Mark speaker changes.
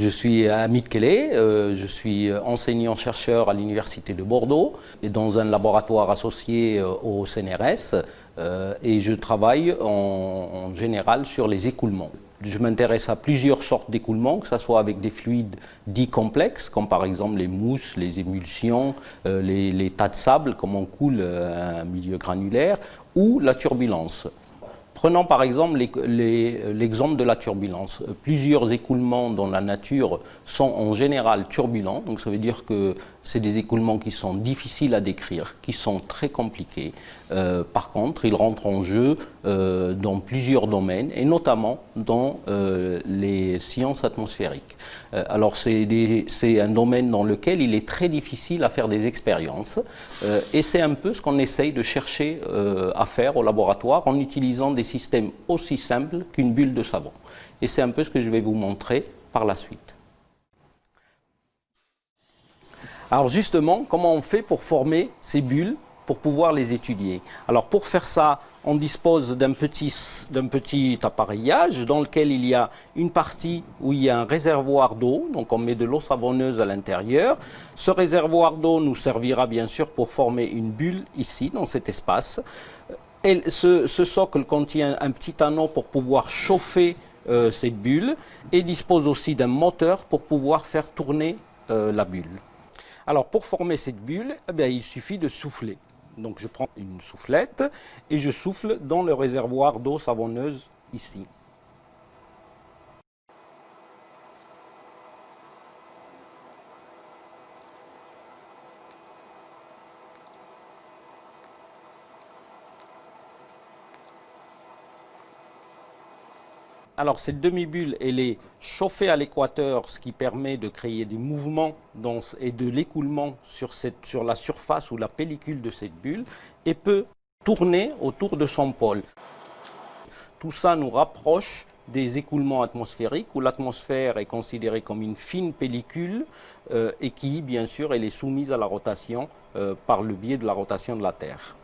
Speaker 1: Je suis Hamid Kellé, je suis enseignant-chercheur à l'Université de Bordeaux et dans un laboratoire associé au CNRS et je travaille en général sur les écoulements. Je m'intéresse à plusieurs sortes d'écoulements, que ce soit avec des fluides dits complexes, comme par exemple les mousses, les émulsions, les tas de sable, comme on coule un milieu granulaire, ou la turbulence. Prenons par exemple l'exemple de la turbulence. Plusieurs écoulements dans la nature sont en général turbulents, donc ça veut dire que c'est des écoulements qui sont difficiles à décrire, qui sont très compliqués. Par contre, ils rentrent en jeu dans plusieurs domaines, et notamment dans les sciences atmosphériques. Alors c'est un domaine dans lequel il est très difficile à faire des expériences, et c'est un peu ce qu'on essaye de chercher à faire au laboratoire en utilisant des systèmes aussi simples qu'une bulle de savon. Et c'est un peu ce que je vais vous montrer par la suite. Alors justement, comment on fait pour former ces bulles, pour pouvoir les étudier? Alors pour faire ça, on dispose d'un petit appareillage dans lequel il y a une partie où il y a un réservoir d'eau, donc on met de l'eau savonneuse à l'intérieur. Ce réservoir d'eau nous servira bien sûr pour former une bulle ici, dans cet espace. Et ce socle contient un petit anneau pour pouvoir chauffer cette bulle et dispose aussi d'un moteur pour pouvoir faire tourner la bulle. Alors pour former cette bulle, il suffit de souffler. Donc je prends une soufflette et je souffle dans le réservoir d'eau savonneuse ici. Alors cette demi-bulle, elle est chauffée à l'équateur, ce qui permet de créer des mouvements et de l'écoulement sur la surface ou la pellicule de cette bulle et peut tourner autour de son pôle. Tout ça nous rapproche des écoulements atmosphériques où l'atmosphère est considérée comme une fine pellicule et qui, bien sûr, elle est soumise à la rotation par le biais de la rotation de la Terre.